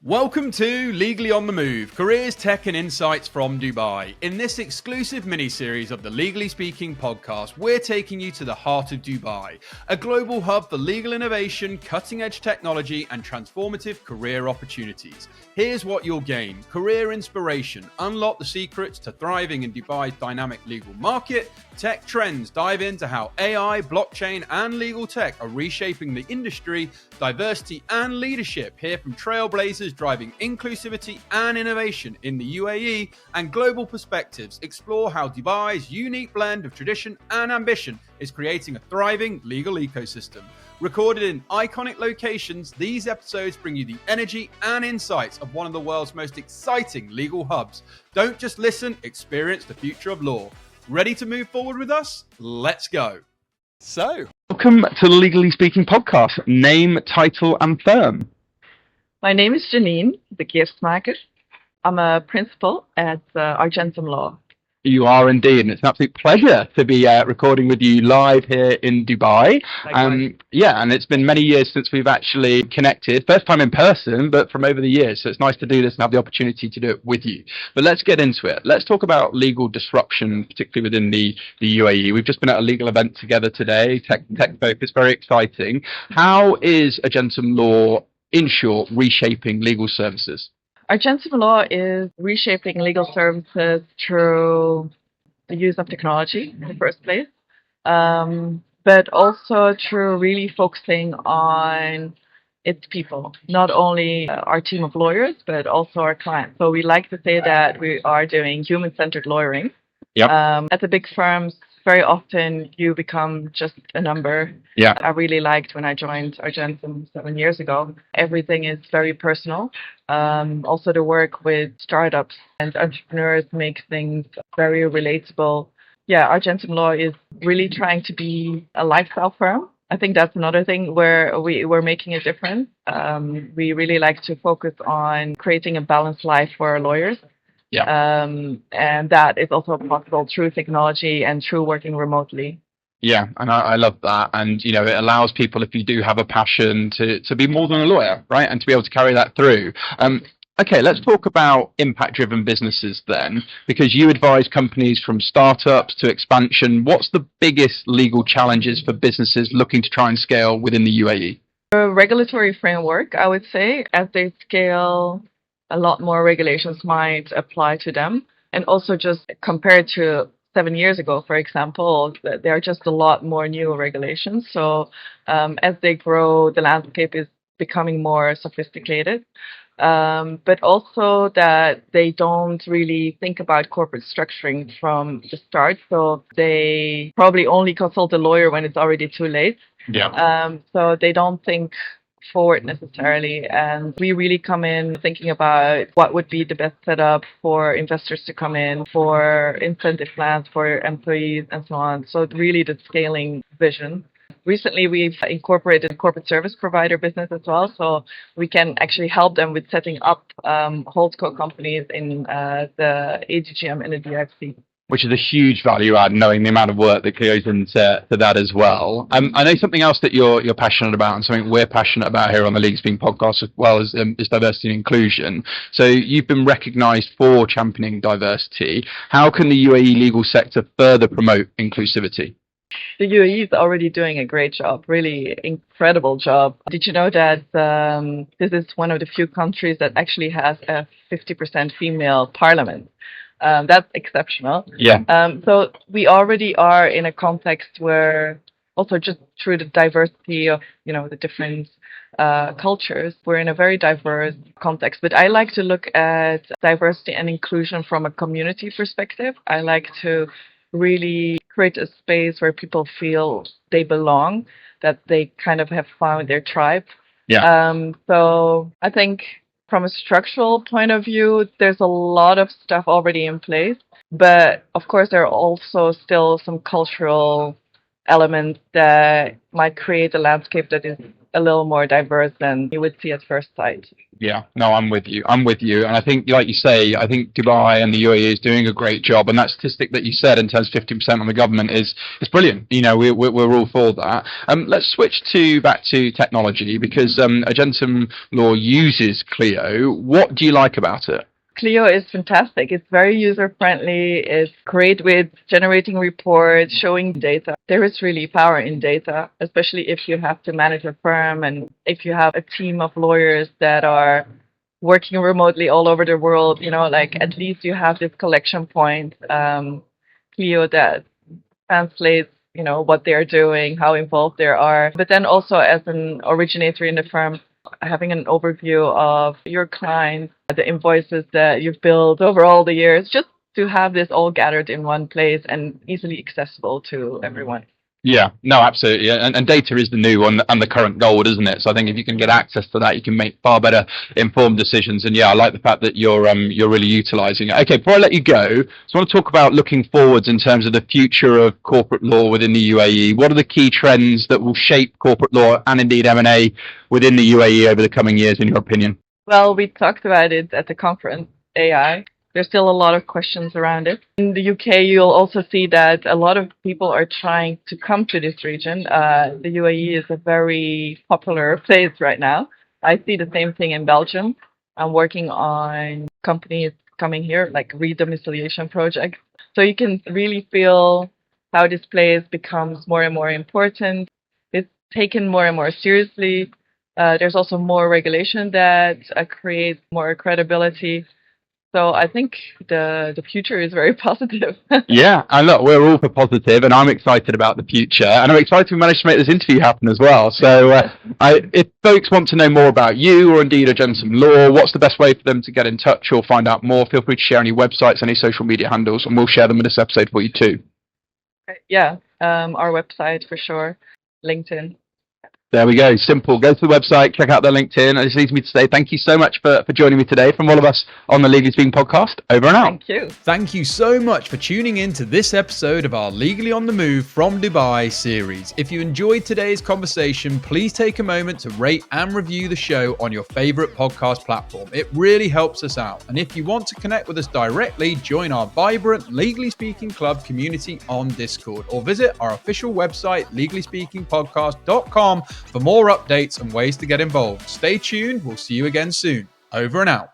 Welcome to Legally on the Move, careers, tech and insights from Dubai. In this exclusive mini-series of the Legally Speaking podcast, we're taking you to the heart of Dubai, a global hub for legal innovation, cutting-edge technology and transformative career opportunities. Here's what you'll gain: career inspiration, unlock the secrets to thriving in Dubai's dynamic legal market, tech trends, dive into how AI, blockchain and legal tech are reshaping the industry, diversity and leadership, hear from trailblazers driving inclusivity and innovation in the UAE, and global perspectives explore how Dubai's unique blend of tradition and ambition is creating a thriving legal ecosystem. Recorded in iconic locations, these episodes bring you the energy and insights of one of the world's most exciting legal hubs. Don't just listen, experience the future of law. Ready to move forward with us? Let's go. So, welcome to the Legally Speaking podcast. Name, title, and firm. My name is Janine, the Keersmaecker. I'm a principal at Argentum Law. You are indeed, and it's an absolute pleasure to be recording with you live here in Dubai. And it's been many years since we've actually connected. First time in person, but from over the years. So it's nice to do this and have the opportunity to do it with you. But let's get into it. Let's talk about legal disruption, particularly within the UAE. We've just been at a legal event together today, tech focus, very exciting. How is Argentum Law, in short, reshaping legal services? Argentum Law is reshaping legal services through the use of technology in the first place, but also through really focusing on its people, not only our team of lawyers, but also our clients. So we like to say that we are doing human-centered lawyering. Yep. At the big firms, very often you become just a number. Yeah. I really liked when I joined Argentum 7 years ago. Everything is very personal. Also, the work with startups and entrepreneurs makes things very relatable. Yeah, Argentum Law is really trying to be a lifestyle firm. I think that's another thing where we're making a difference. We really like to focus on creating a balanced life for our lawyers. Yeah. And that is also possible through technology and through working remotely. Yeah, and I love that. And, you know, it allows people, if you do have a passion, to be more than a lawyer, right? And to be able to carry that through. Okay, let's talk about impact-driven businesses then, because you advise companies from startups to expansion. What's the biggest legal challenges for businesses looking to try and scale within the UAE? A regulatory framework, I would say, as they scale, a lot more regulations might apply to them. And also just compared to 7 years ago, for example, there are just a lot more new regulations. So as they grow, the landscape is becoming more sophisticated. But also that they don't really think about corporate structuring from the start. So they probably only consult a lawyer when it's already too late. Yeah. So they don't think forward necessarily, and we really come in thinking about what would be the best setup for investors to come in, for incentive plans for employees and so on. So really the scaling vision. Recently we've incorporated a corporate service provider business as well, so we can actually help them with setting up holdco companies in the AGGM and the DFC. Which is a huge value add, knowing the amount of work that goes into that as well. I know something else that you're passionate about, and something we're passionate about here on the Legal Speaking podcast as well, is diversity and inclusion. So you've been recognised for championing diversity. How can the UAE legal sector further promote inclusivity? The UAE is already doing a great job, really incredible job. Did you know that this is one of the few countries that actually has a 50% female parliament? That's exceptional. Yeah. So we already are in a context where also just through the diversity of, the different cultures, we're in a very diverse context. But I like to look at diversity and inclusion from a community perspective. I like to really create a space where people feel they belong, that they kind of have found their tribe. Yeah. So I think from a structural point of view, there's a lot of stuff already in place. But of course, there are also still some cultural elements that might create a landscape that is a little more diverse than you would see at first sight. Yeah, no, I'm with you. And I think, like you say, I think Dubai and the UAE is doing a great job. And that statistic that you said in terms of 15% on the government is brilliant. You know, we're all for that. Let's switch back to technology, because Agentum Law uses Clio. What do you like about it? Clio is fantastic. It's very user-friendly. It's great with generating reports, showing data. There is really power in data, especially if you have to manage a firm and if you have a team of lawyers that are working remotely all over the world. You know, like at least you have this collection point, Clio, that translates, you know, what they're doing, how involved they are. But then also as an originator in the firm, having an overview of your clients, the invoices that you've built over all the years, just to have this all gathered in one place and easily accessible to everyone. Yeah, no, absolutely. And data is the new and the current gold, isn't it? So I think if you can get access to that, you can make far better informed decisions. And yeah, I like the fact that you're really utilizing it. Okay, before I let you go, I just want to talk about looking forwards in terms of the future of corporate law within the UAE. What are the key trends that will shape corporate law and indeed M&A within the UAE over the coming years, in your opinion? Well, we talked about it at the conference, AI. There's still a lot of questions around it. In the UK, you'll also see that a lot of people are trying to come to this region. The UAE is a very popular place right now. I see the same thing in Belgium. I'm working on companies coming here, like redomiciliation projects. So you can really feel how this place becomes more and more important. It's taken more and more seriously. There's also more regulation that creates more credibility. So I think the future is very positive. Yeah, and look, we're all for positive, and I'm excited about the future, and I'm excited we managed to make this interview happen as well. So if folks want to know more about you or indeed Agentum Law, what's the best way for them to get in touch or find out more? Feel free to share any websites, any social media handles, and we'll share them in this episode for you too. Yeah, our website for sure, LinkedIn. There we go. Simple. Go to the website, check out their LinkedIn. And it leaves me to say thank you so much for joining me today from all of us on the Legally Speaking podcast. Over and out. Thank you. Thank you so much for tuning in to this episode of our Legally on the Move from Dubai series. If you enjoyed today's conversation, please take a moment to rate and review the show on your favorite podcast platform. It really helps us out. And if you want to connect with us directly, join our vibrant Legally Speaking Club community on Discord or visit our official website, legallyspeakingpodcast.com, for more updates and ways to get involved. Stay tuned. We'll see you again soon. Over and out.